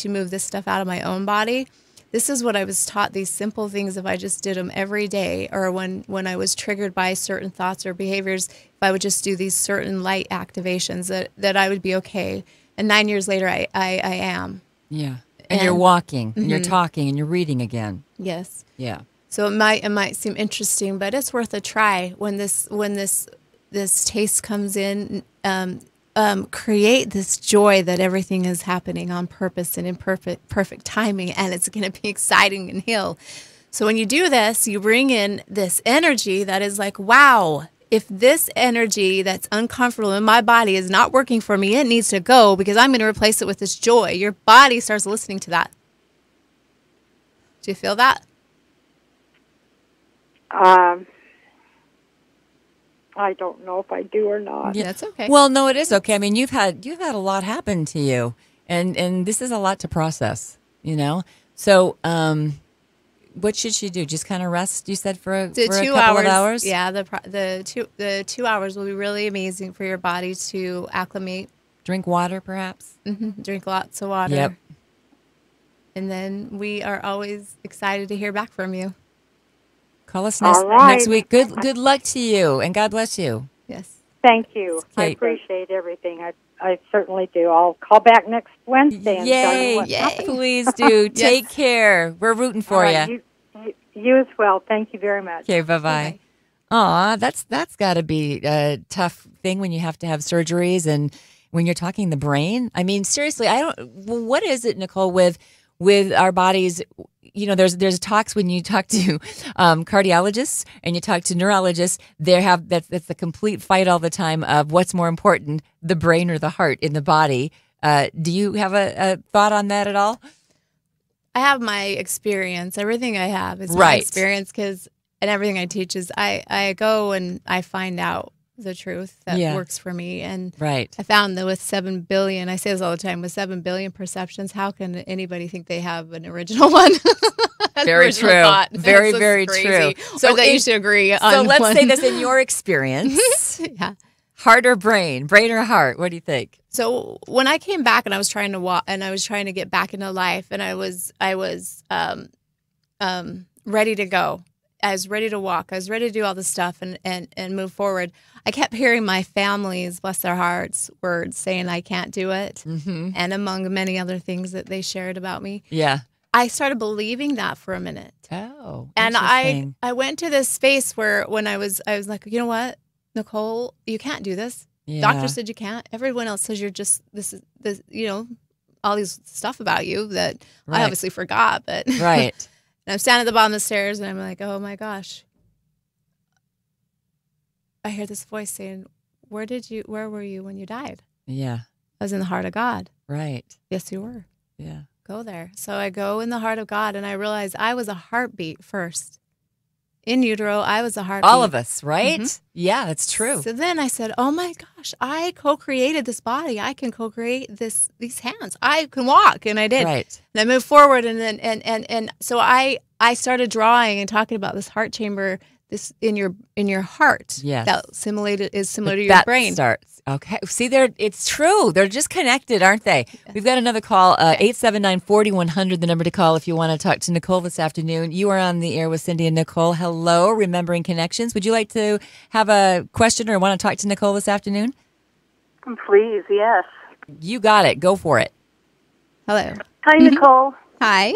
move this stuff out of my own body. This is what I was taught, these simple things, if I just did them every day, or when I was triggered by certain thoughts or behaviors, if I would just do these certain light activations, that I would be okay. And 9 years later, I am. Yeah. And you're walking, and you're talking, and you're reading again. Yes. Yeah. So it might seem interesting, but it's worth a try when this taste comes in. Create this joy that everything is happening on purpose and in perfect timing, and it's going to be exciting and heal. So when you do this, you bring in this energy that is like, wow, if this energy that's uncomfortable in my body is not working for me, it needs to go because I'm going to replace it with this joy. Your body starts listening to that. Do you feel that? I don't know if I do or not. Yeah, that's okay. Well, no, it is okay. I mean, you've had a lot happen to you, and this is a lot to process, you know. So, what should she do? Just kind of rest? You said for a couple of hours. Yeah, the 2 hours will be really amazing for your body to acclimate. Drink water, perhaps. Mm-hmm. Drink lots of water. Yep. And then we are always excited to hear back from you. Call us next week. Good luck to you, and God bless you. Yes. Thank you. Okay. I appreciate everything. I certainly do. I'll call back next Wednesday and tell you what happened. Please do. Take care. We're rooting for you. You as well. Thank you very much. Okay, bye-bye. Aw, that's got to be a tough thing when you have to have surgeries and when you're talking the brain. I mean, seriously, what is it, Nicole, with our bodies? You know, there's talks when you talk to cardiologists and you talk to neurologists. That's the complete fight all the time of what's more important, the brain or the heart in the body. Do you have a thought on that at all? I have my experience. Everything I have is my experience and everything I teach is I go and I find out the truth that works for me. And I found that with 7 billion, I say this all the time, with 7 billion perceptions, how can anybody think they have an original one? Very true. Thought. Very, very true. So that you should agree on. So let's say this in your experience. Heart or brain? Brain or heart? What do you think? So when I came back and I was trying to walk and I was trying to get back into life and I was ready to go. I was ready to walk. I was ready to do all this stuff and move forward. I kept hearing my family's, bless their hearts, words saying I can't do it. Mm-hmm. And among many other things that they shared about me. Yeah. I started believing that for a minute. Oh, and I went to this space where when I was like, you know what, Nicole, you can't do this. Yeah. Doctor said you can't. Everyone else says you're just this, you know, all these stuff about you that I obviously forgot, but right. And I'm standing at the bottom of the stairs and I'm like, oh my gosh. I hear this voice saying, where were you when you died? Yeah. I was in the heart of God. Right. Yes, you were. Yeah. Go there. So I go in the heart of God and I realized I was a heartbeat first. In utero, I was a heartbeat. All of us, right? Mm-hmm. Yeah, that's true. So then I said, oh my gosh, I co-created this body. I can co-create these hands. I can walk. And I did. Right. And I moved forward and then and so I started drawing and talking about this heart chamber, this in your heart. Yes. That is similar to your brain. Starts. Okay. See, it's true. They're just connected, aren't they? We've got another call, 879-4100, the number to call if you want to talk to Nicole this afternoon. You are on the air with Cindy and Nicole. Hello, Remembering Connections. Would you like to have a question or want to talk to Nicole this afternoon? Please, yes. You got it. Go for it. Hello. Hi, Nicole. Hi.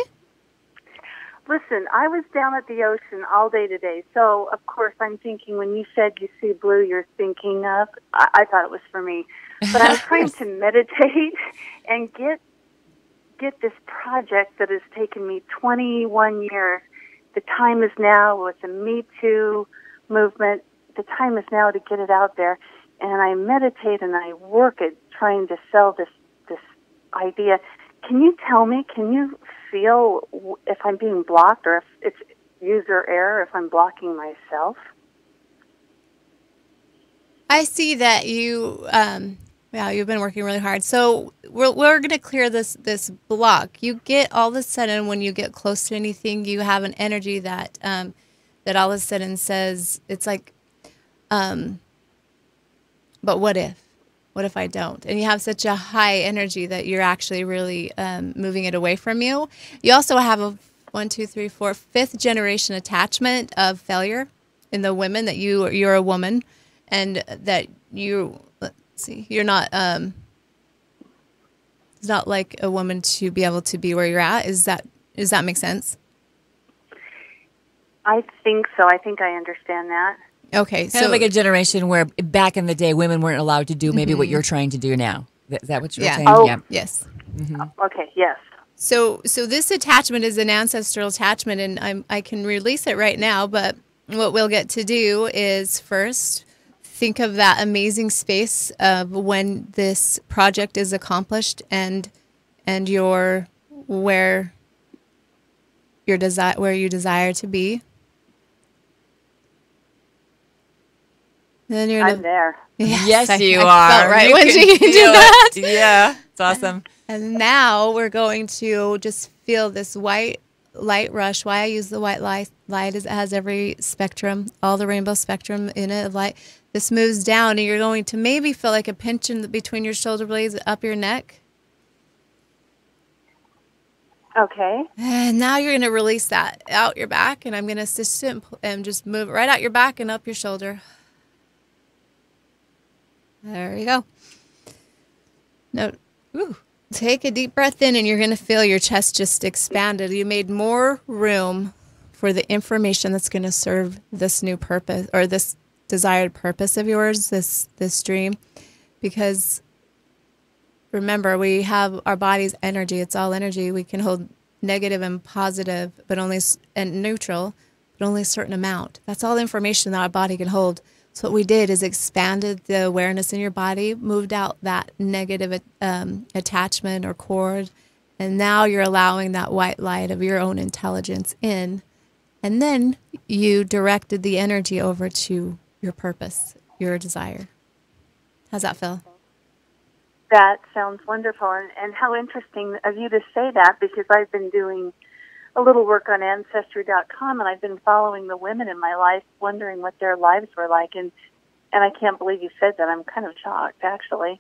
Listen, I was down at the ocean all day today, so of course I'm thinking when you said you see blue, you're thinking of, I thought it was for me, but I'm trying to meditate and get this project that has taken me 21 years. The time is now with the Me Too movement. The time is now to get it out there, and I meditate and I work at trying to sell this idea. Can you tell me, can you feel if I'm being blocked or if it's user error, if I'm blocking myself? I see that you, you've been working really hard. So we're going to clear this block. You get all of a sudden when you get close to anything, you have an energy that that all of a sudden says, it's like, but what if? What if I don't? And you have such a high energy that you're actually really moving it away from you. You also have a 5th generation attachment of failure in the women, that you're a woman, and that you're not it's not like a woman to be able to be where you're at. Does that make sense? I think so. I think I understand that. Okay, kind of like a generation where back in the day, women weren't allowed to do maybe what you're trying to do now. Is that what you're saying? Oh, yeah. Yes. Mm-hmm. Okay. Yes. So this attachment is an ancestral attachment, and I can release it right now. But what we'll get to do is first think of that amazing space of when this project is accomplished, and where you desire to be. Then I'm there. Yes, you I are. felt right You when can she did feel that. it. Yeah, it's awesome. And now we're going to just feel this white light rush. Why I use the white light is it has every spectrum, all the rainbow spectrum in it of light. This moves down, and you're going to maybe feel like a pinch between your shoulder blades up your neck. Okay. And now you're going to release that out your back, and I'm going to assist it and just move it right out your back and up your shoulder. There you go. Now, take a deep breath in, and you're going to feel your chest just expanded. You made more room for the information that's going to serve this new purpose, or this desired purpose of yours, this dream. Because remember, we have our body's energy. It's all energy. We can hold negative and positive, and neutral, but only a certain amount. That's all information that our body can hold. So what we did is expanded the awareness in your body, moved out that negative attachment or cord, and now you're allowing that white light of your own intelligence in. And then you directed the energy over to your purpose, your desire. How's that feel? That sounds wonderful, and how interesting of you to say that, because I've been doing a little work on Ancestry.com, and I've been following the women in my life, wondering what their lives were like, and I can't believe you said that. I'm kind of shocked, actually.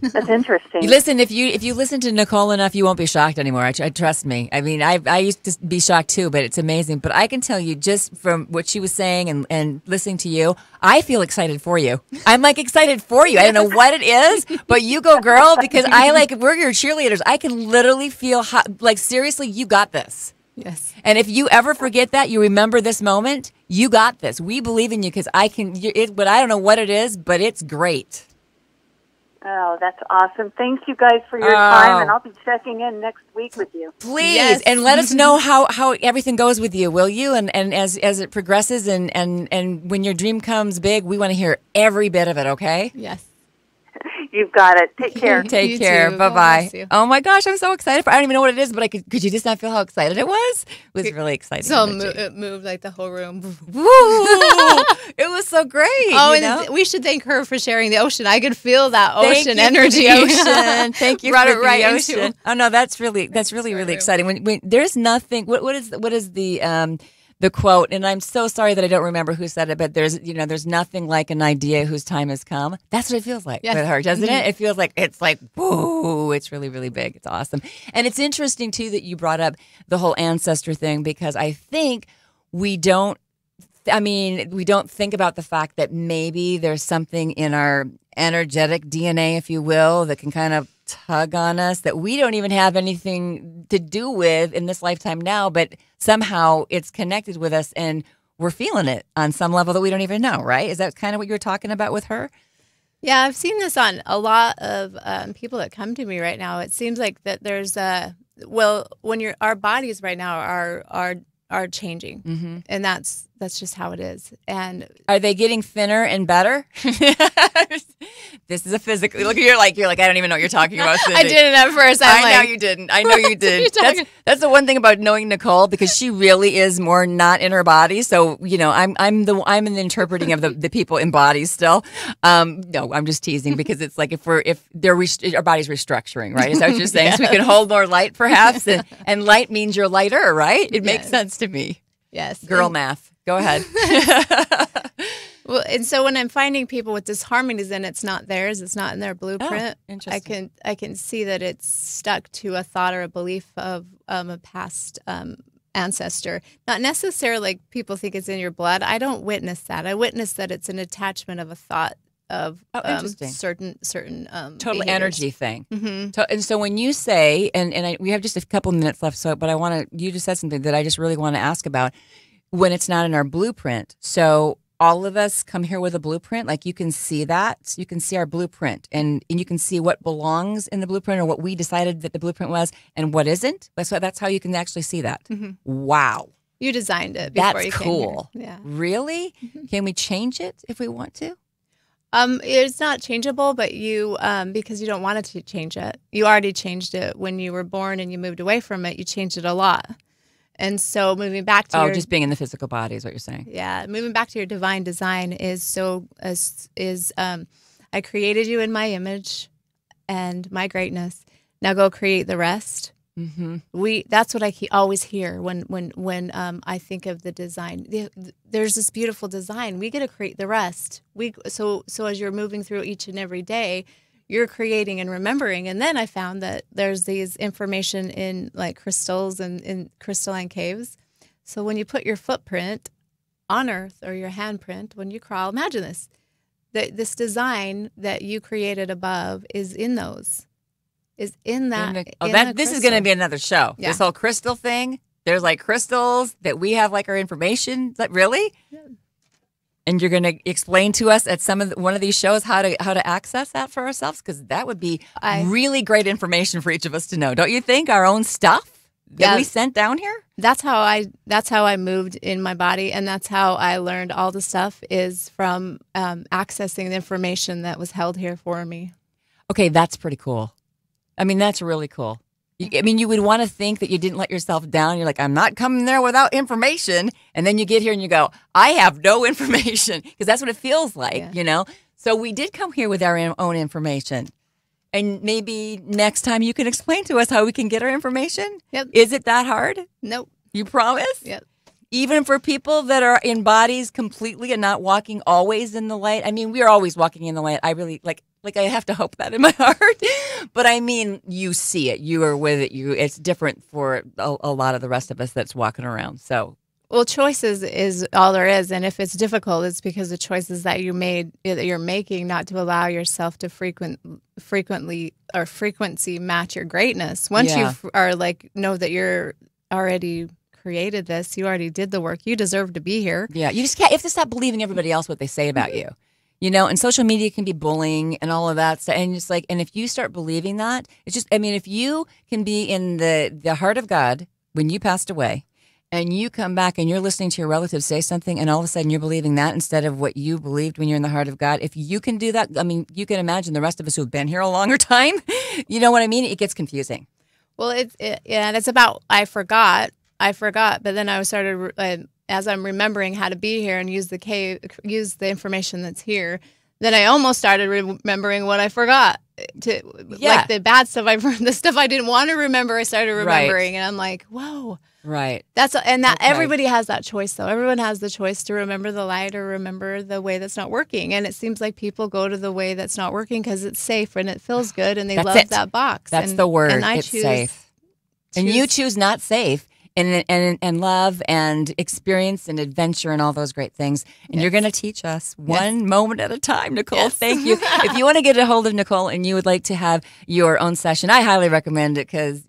That's interesting. Listen, if you listen to Nicole enough, you won't be shocked anymore. I trust me. I mean, I used to be shocked too, but it's amazing. But I can tell you, just from what she was saying and listening to you, I feel excited for you. I'm like excited for you. I don't know what it is, but you go, girl, because we're your cheerleaders. I can literally feel seriously, you got this. Yes. And if you ever forget that, you remember this moment, you got this. We believe in you, because but I don't know what it is, but it's great. Oh, that's awesome. Thank you guys for your time, and I'll be checking in next week with you. Please, yes. And let us know how everything goes with you, will you? And as it progresses and when your dream comes big, we want to hear every bit of it, okay? Yes. You've got it. Take care. Take care. Bye-bye. Oh, my gosh, I'm so excited. I don't even know what it is, but could you just not feel how excited it was? It was really exciting. So it moved like the whole room. Woo! It was so great. Oh, and we should thank her for sharing the ocean. I could feel that ocean energy. Ocean. Thank you Brought for it right the ocean. into. Oh no, that's really exciting. When there's nothing. What is the the quote, and I'm so sorry that I don't remember who said it, but there's nothing like an idea whose time has come. That's what it feels like with her, doesn't it? It feels like it's like, whoa, it's really, really big. It's awesome. And it's interesting, too, that you brought up the whole ancestor thing, because I think we don't think about the fact that maybe there's something in our energetic DNA, if you will, that can kind of tug on us that we don't even have anything to do with in this lifetime now, but somehow it's connected with us and we're feeling it on some level that we don't even know, right? Is that kind of what you were talking about with her? Yeah, I've seen this on a lot of people that come to me right now. It seems like that there's our bodies right now are changing, and that's just how it is. And are they getting thinner and better? This is a physical. Look, you're like I don't even know what you're talking about, Cindy. I didn't at first. I know you didn't. I know you did. That's the one thing about knowing Nicole, because she really is more not in her body. So I'm in the interpreting of the people in bodies still. No, I'm just teasing, because it's like if our body's restructuring, right? Is that what you're saying? Yes. So we can hold more light, perhaps, and light means you're lighter, right? It makes sense to me. Yes. Girl math. Go ahead. Well, and so when I'm finding people with disharmonies and it's not theirs, it's not in their blueprint, interesting. I can see that it's stuck to a thought or a belief of a past ancestor. Not necessarily like people think it's in your blood. I don't witness that. I witness that it's an attachment of a thought of certain total behaviors. energy thing. Mm-hmm. And so when you say, we have just a couple minutes left, but you just said something that I just really want to ask about, when it's not in our blueprint. So all of us come here with a blueprint. Like, you can see that. You can see our blueprint, and you can see what belongs in the blueprint, or what we decided that the blueprint was, and what isn't. That's how you can actually see that. Mm-hmm. Wow. You designed it before That's you came cool. here. Yeah. Really? Mm-hmm. Can we change it if we want to? It's not changeable, but you, because you don't want it to change it. You already changed it when you were born and you moved away from it. You changed it a lot. And so moving back to just being in the physical body is what you're saying. Yeah, moving back to your divine design I created you in my image and my greatness. Now go create the rest. Mm-hmm. That's what I always hear when I think of the design. There's this beautiful design. We get to create the rest. So as you're moving through each and every day, you're creating and remembering. And then I found that there's these information in like crystals and in crystalline caves. So when you put your footprint on Earth, or your handprint when you crawl, imagine this. This design that you created above is in those. Is in that. This is going to be another show. Yeah. This whole crystal thing. There's like crystals that we have like our information. Like, really? Yeah. And you're going to explain to us at one of these shows how to access that for ourselves? Because that would be really great information for each of us to know. Don't you think? Our own stuff that we sent down here? That's how I moved in my body, and that's how I learned all the stuff, is from accessing the information that was held here for me. Okay, that's pretty cool. I mean, that's really cool. You would want to think that you didn't let yourself down. You're like, I'm not coming there without information. And then you get here and you go, I have no information. Because that's what it feels like, So we did come here with our own information. And maybe next time you can explain to us how we can get our information? Yep. Is it that hard? Nope. You promise? Yep. Even for people that are in bodies completely and not walking always in the light? I mean, we are always walking in the light. I really, like I have to hope that in my heart. But I mean, you see it. You are with it. It's different for a lot of the rest of us that's walking around. So, well, choices is all there is. And if it's difficult, it's because the choices that you made, that you're making, not to allow yourself to frequency match your greatness. Once you are like, know that you're already created this, you already did the work, you deserve to be here. Yeah, you have to stop believing everybody else what they say about you. And social media can be bullying and all of that stuff. And just and if you start believing that, it's just, if you can be in the heart of God when you passed away, and you come back and you're listening to your relatives say something, and all of a sudden you're believing that instead of what you believed when you're in the heart of God. If you can do that, you can imagine the rest of us who've been here a longer time. You know what I mean? It gets confusing. Well, it's about, I forgot, but then I started, as I'm remembering how to be here and use the information that's here, then I almost started remembering what I forgot. Like the bad stuff, the stuff I didn't want to remember, I started remembering, and I'm like, whoa. Right. Everybody has that choice, though. Everyone has the choice to remember the light or remember the way that's not working. And it seems like people go to the way that's not working because it's safe and it feels good, and they love that box. That's the word. And it's safe. And you choose not safe. And love and experience and adventure and all those great things. And you're going to teach us one moment at a time, Nicole. Yes. Thank you. If you want to get a hold of Nicole and you would like to have your own session, I highly recommend it because,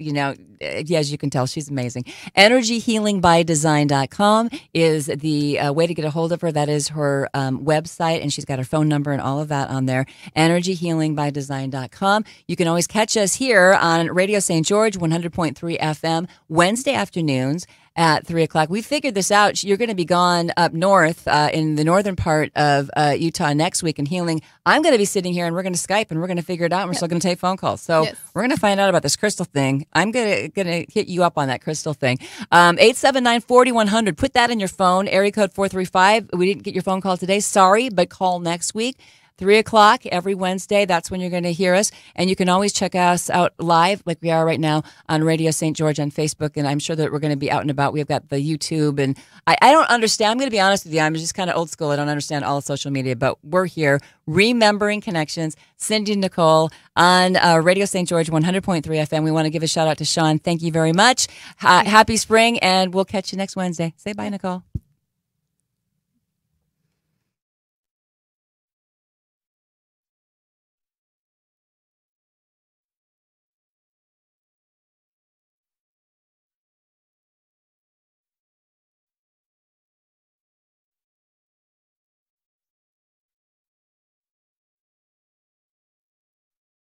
as you can tell, she's amazing. EnergyHealingByDesign.com is the way to get a hold of her. That is her website, and she's got her phone number and all of that on there. EnergyHealingByDesign.com. You can always catch us here on Radio St. George, 100.3 FM, Wednesday afternoons at 3 o'clock. We figured this out. You're going to be gone up north in the northern part of Utah next week in healing. I'm going to be sitting here, and we're going to Skype, and we're going to figure it out, and we're still going to take phone calls. So we're going to find out about this crystal thing. I'm going to hit you up on that crystal thing. 879-4100. Put that in your phone. Area code 435. We didn't get your phone call today. Sorry, but call next week. 3 o'clock every Wednesday. That's when you're going to hear us. And you can always check us out live like we are right now on Radio St. George on Facebook. And I'm sure that we're going to be out and about. We've got the YouTube. And I don't understand. I'm going to be honest with you. I'm just kind of old school. I don't understand all of social media. But we're here remembering connections. Cindy and Nicole on Radio St. George 100.3 FM. We want to give a shout out to Sean. Thank you very much. Happy spring. And we'll catch you next Wednesday. Say bye, Nicole.